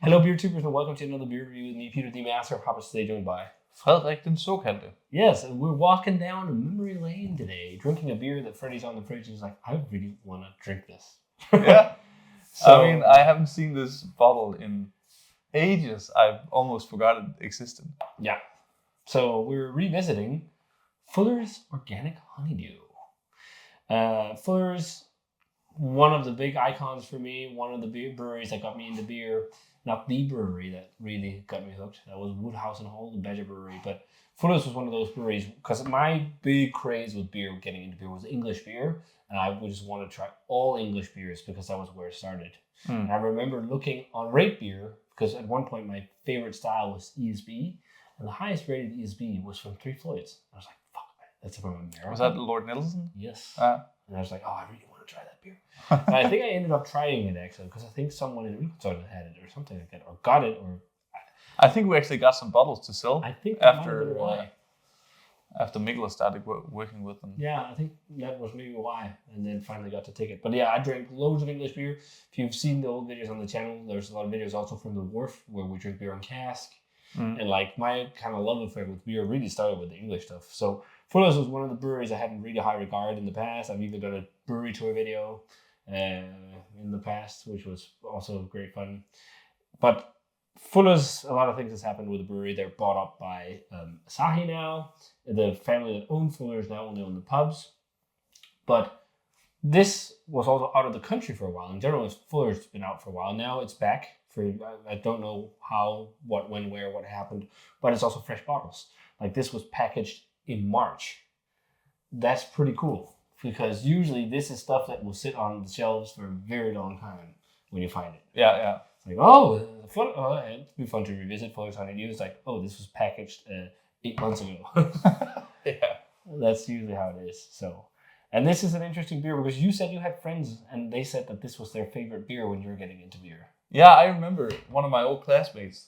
Hello, beer tubers, and welcome to another beer review with me, Peter, the Master of Hoppers, today joined by Fredrik den såkaldte. Yes, and we're walking down memory lane today, drinking a beer that Freddie's on the fridge. He's like, I really want to drink this. Yeah. So, I mean, I haven't seen this bottle in ages. I've almost forgot it existed. Yeah. So we're revisiting Fuller's Organic Honeydew. Fuller's, one of the big icons for me, one of the beer breweries that got me into beer. Not the brewery that really got me hooked. That was Woodhouse and Hole, the Badger Brewery. But Fuller's was one of those breweries, because my big craze with beer, getting into beer, was English beer. And I would just want to try all English beers because that was where it started. And I remember looking on Rate Beer, because at one point my favorite style was ESB. And the highest rated ESB was from Three Floyds. I was like, fuck, that's from America. Was that Lord Nelson? Yes. And I was like, oh, I really want to try that beer. And I think I ended up trying it, actually, because I think someone in Winston had it or something like that, or got it, or... I think we actually got some bottles to sell I think that might have been after why. after Mikla started working with them. Yeah, I think that was maybe why, and then finally got to take it. But yeah, I drank loads of English beer. If you've seen the old videos on the channel, there's a lot of videos also from the Wharf where we drink beer on cask. And like my kind of love affair with beer really started with the English stuff. So Fuller's was one of the breweries I had in really high regard in the past. I've even done a brewery tour video in the past, which was also great fun. But Fuller's, a lot of things has happened with the brewery. They're bought up by Asahi now. The family that owned Fuller's now only own the pubs. But this was also out of the country for a while. In general, Fuller's been out for a while. Now it's back. I don't know how, what, when, where, what happened. But it's also fresh bottles. Like this was packaged in March. That's pretty cool. Because usually this is stuff that will sit on the shelves for a very long time when you find it. Yeah. It's like, it'd be fun to revisit Fuller's Honeydew. It's like, oh, this was packaged 8 months ago. Yeah. That's usually how it is. So, and this is an interesting beer because you said you had friends and they said that this was their favorite beer when you were getting into beer. Yeah, I remember one of my old classmates.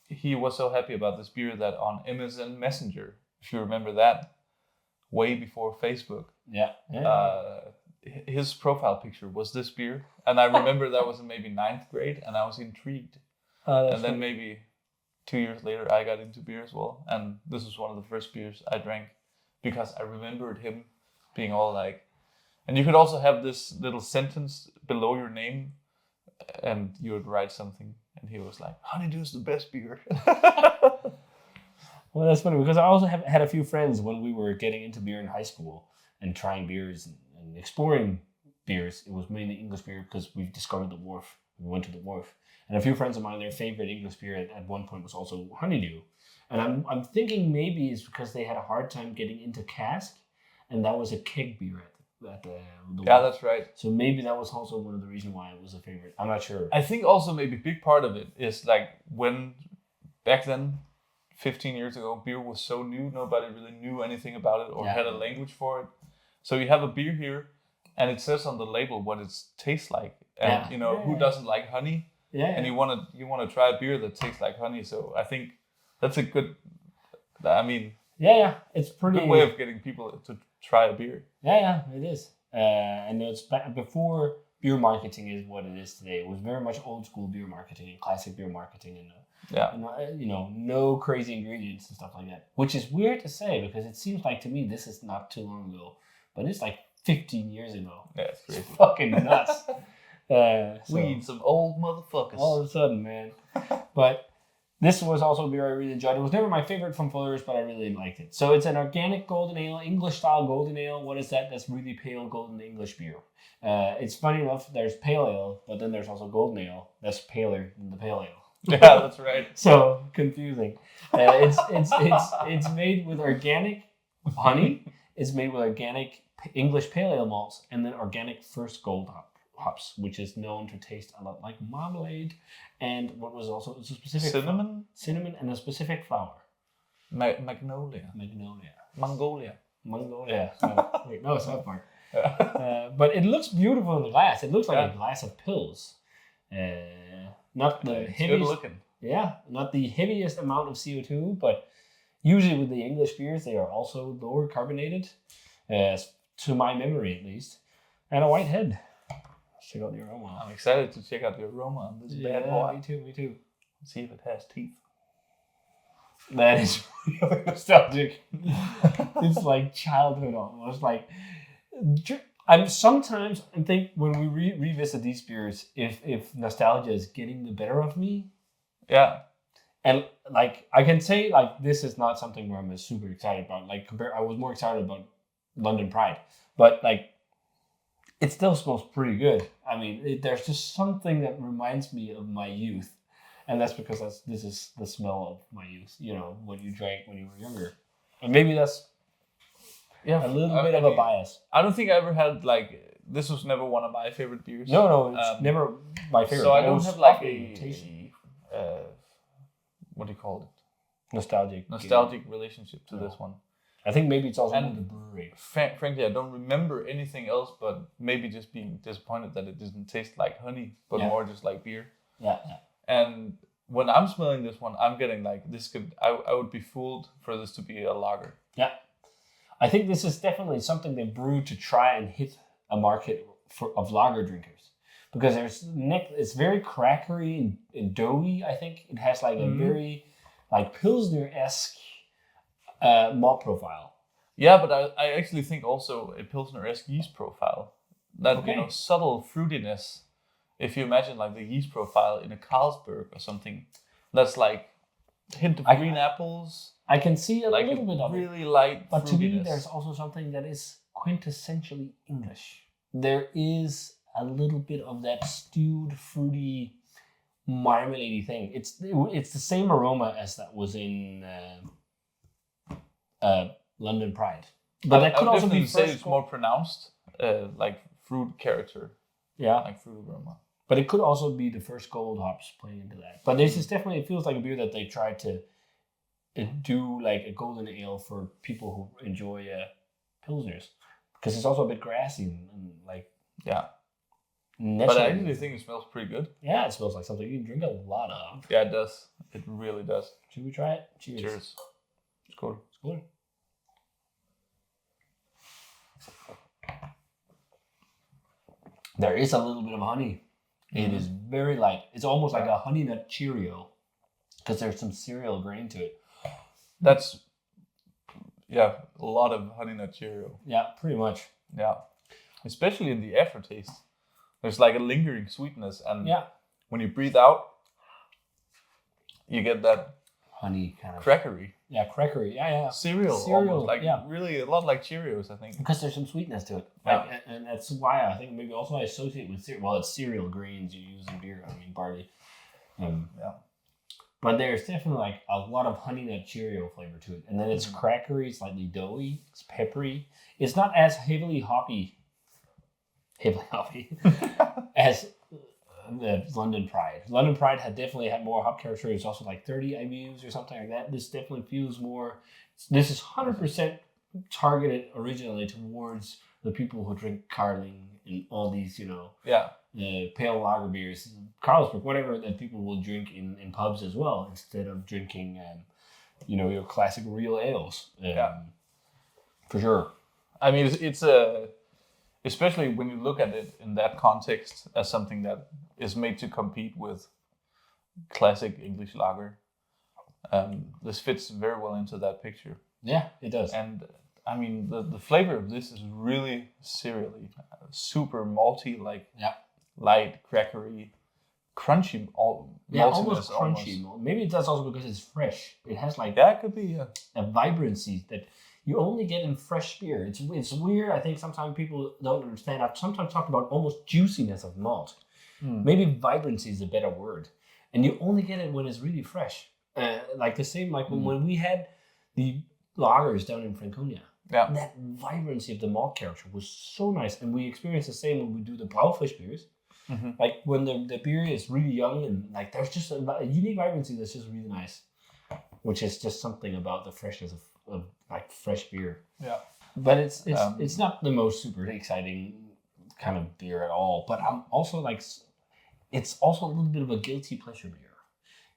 He was so happy about this beer that on MSN Messenger, if you remember that, way before Facebook. Yeah. His profile picture was this beer, and I remember that was in maybe 9th grade, and I was intrigued. And then maybe 2 years later, I got into beer as well, and this was one of the first beers I drank because I remembered him being all like, and you could also have this little sentence below your name, and you would write something, and he was like, "Honeydew's the best beer." Well, that's funny because I also had a few friends when we were getting into beer in high school and trying beers and exploring beers. It was mainly English beer because we discovered the Wharf. We went to the Wharf. And a few friends of mine, their favorite English beer at one point was also Honeydew. And I'm thinking maybe it's because they had a hard time getting into cask, and that was a keg beer at the Yeah, that's right. So maybe that was also one of the reasons why it was a favorite. I'm not sure. I think also maybe a big part of it is like when back then, 15 years ago, beer was so new, nobody really knew anything about it or had a language for it. So you have a beer here, and it says on the label what it tastes like, and who doesn't like honey? Yeah. And you want to try a beer that tastes like honey. So I think that's a good. I mean. Yeah, it's pretty good way of getting people to try a beer. Yeah, it is. And it's before beer marketing is what it is today. It was very much old school beer marketing and classic beer marketing, and no crazy ingredients and stuff like that. Which is weird to say because it seems like to me this is not too long ago, but it's like 15 years ago. Yeah, it's crazy. It's fucking nuts. We eat some old motherfuckers. All of a sudden, man. But this was also a beer I really enjoyed. It was never my favorite from Fuller's, but I really liked it. So it's an organic golden ale, English style golden ale. What is that? That's really pale golden English beer. It's funny enough, there's pale ale, but then there's also golden ale. That's paler than the pale ale. Yeah, that's right. So confusing. It's made with organic honey. It's made with organic English pale ale malts and then organic first gold hops, which is known to taste a lot like marmalade, and what was also a specific cinnamon and a specific flower. Magnolia. Oh, wait, no, it's not part. But it looks beautiful in the glass. It looks like a glass of pills. Not the heaviest. Good looking. Yeah, not the heaviest amount of CO2, but usually with the English beers, they are also lower carbonated, to my memory at least, and a white head. check out the aroma. I'm excited to check out the aroma on this bad boy. Me too. See if it has teeth. That is really nostalgic. It's like childhood almost. Like, I think when we revisit these beers, if nostalgia is getting the better of me. Yeah. And like I can say, like this is not something where I'm super excited about. Like I was more excited about London Pride, but like it still smells pretty good. I mean, there's just something that reminds me of my youth, and that's because this is the smell of my youth. You know, what you drank when you were younger, and maybe that's a little bit of a bias. I don't think I ever had like this was never one of my favorite beers. No, it's never my favorite. So I don't have like a what do you call it? Nostalgic relationship to this one. I think maybe it's also the brewery. Frankly, I don't remember anything else, but maybe just being disappointed that it doesn't taste like honey, but more just like beer. Yeah. And when I'm smelling this one, I'm getting like this could. I would be fooled for this to be a lager. Yeah, I think this is definitely something they brewed to try and hit a market of lager drinkers. Because it's very crackery and doughy. I think it has like a very like Pilsner-esque malt profile. Yeah, but I actually think also a Pilsner-esque yeast profile. That subtle fruitiness. If you imagine like the yeast profile in a Carlsberg or something, that's like hint of green apples. I can see a little bit of really light. But fruitiness. To me, there's also something that is quintessentially English. There is a little bit of that stewed, fruity, marmalade-y thing. It's the same aroma as that was in London Pride. But that could also be say it's more pronounced, like fruit character. Yeah, like fruit aroma. But it could also be the first gold hops playing into that. But this is definitely, it feels like a beer that they tried to do like a golden ale for people who enjoy Pilsners. Because it's also a bit grassy and like... Yeah. But I actually think it smells pretty good. Yeah, it smells like something you can drink a lot of. Yeah, it does. It really does. Should we try it? Cheers. Cheers. Skål. Skål. There is a little bit of honey. It is very light. It's almost like a honey nut Cheerio because there's some cereal grain to it. That's, a lot of honey nut Cheerio. Yeah, pretty much. Yeah. Especially in the aftertaste. There's like a lingering sweetness, and when you breathe out, you get that honey kind of crackery. Yeah, crackery. Yeah. Cereal almost, like really a lot like Cheerios, I think. Because there's some sweetness to it. Like, and that's why I think maybe also I associate with cereal. Well, it's cereal grains you use in beer. I mean, barley. But there's definitely like a lot of honey nut Cheerio flavor to it, and then it's crackery, slightly doughy, it's peppery. It's not as heavily hoppy as London Pride. London Pride definitely had more hop character. It's also like 30 IBUs or something like that. This definitely feels more. This is 100% targeted originally towards the people who drink Carling and all these, pale lager beers, Carlsberg, whatever that people will drink in pubs as well, instead of drinking, your classic real ales. For sure. I mean, it's especially when you look at it in that context as something that is made to compete with classic English lager. This fits very well into that picture. Yeah, it does. And I mean, the flavor of this is really cereally, super malty, light, crackery, crunchy. Almost crunchy. Almost. Maybe that's also because it's fresh. It has it could be a vibrancy that you only get in fresh beer. It's weird. I think sometimes people don't understand. I've sometimes talked about almost juiciness of malt. Maybe vibrancy is a better word. And you only get it when it's really fresh. Like the same, when we had the lagers down in Franconia. Yeah. That vibrancy of the malt character was so nice. And we experience the same when we do the Braufisch beers. Mm-hmm. Like when the beer is really young and there's just a unique vibrancy that's just really nice. Which is just something about the freshness of fresh beer. Yeah. But it's not the most super exciting kind of beer at all. But I'm also it's also a little bit of a guilty pleasure beer.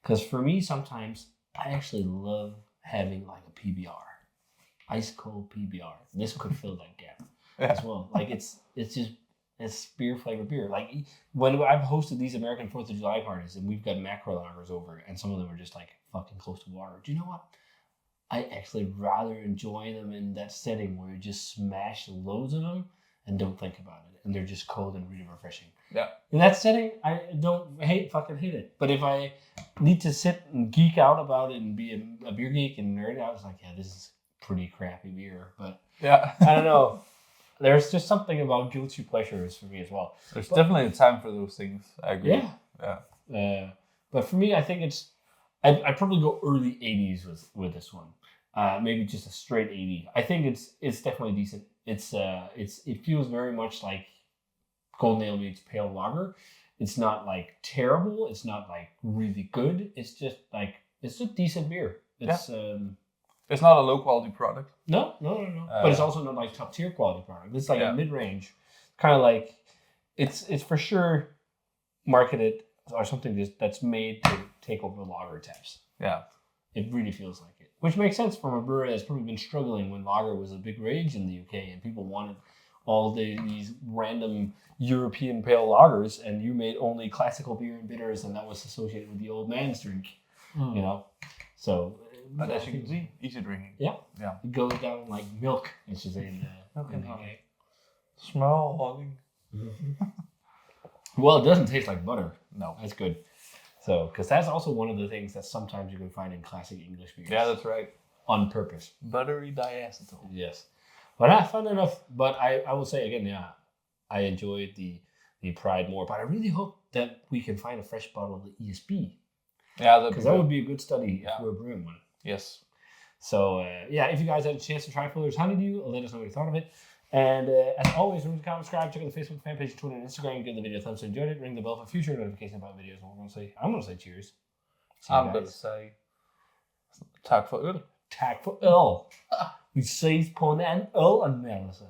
Because for me, sometimes I actually love having a PBR. Ice cold PBR. This could fill that gap as well. It's just It's beer flavored beer. Like when I've hosted these American 4th of July parties and we've got macro lagers over and some of them are just like fucking close to water. Do you know what? I actually rather enjoy them in that setting where you just smash loads of them and don't think about it. And they're just cold and really refreshing. Yeah. In that setting, I don't fucking hate it. But if I need to sit and geek out about it and be a beer geek and nerd, I was like, yeah, this is pretty crappy beer. But yeah, I don't know. There's just something about guilty pleasures for me as well. There's definitely a time for those things. I agree. Yeah. But for me, I think I'd probably go early 80s with this one. Maybe just a straight 80. I think it's definitely decent. It feels very much like Golden Ale meets pale lager. It's not like terrible. It's not like really good. It's just decent beer. It's not a low quality product. No. But it's also not like top tier quality product. It's like a mid range, kind of like it's for sure marketed or something that's made to take over lager taps. Yeah, it really feels like it, which makes sense from a brewery that's probably been struggling when lager was a big rage in the UK and people wanted all these random European pale lagers, and you made only classical beer and bitters, and that was associated with the old man's drink, you know. So, but as you can see, easy drinking. Yeah. It goes down like milk, I should say. In the UK. Smell honey. Well, it doesn't taste like butter. No, that's good. So, because that's also one of the things that sometimes you can find in classic English beers. Yeah, that's right. On purpose. Buttery diacetyl. Yes. But fun enough. But I will say again, yeah, I enjoyed the Pride more. But I really hope that we can find a fresh bottle of the ESB. Yeah, because that would be a good study if we're brewing one. Yes. So, if you guys had a chance to try Fuller's Honeydew, let us know what you thought of it. And as always, remember to comment, subscribe, check out the Facebook fan page, Twitter, and Instagram. Give the video a thumbs up if you enjoyed it. Ring the bell for future notifications about videos. I'm going to say cheers. I'm going to say tak for øl. Tak for øl. Vi ses på en anden øl-anmeldelse.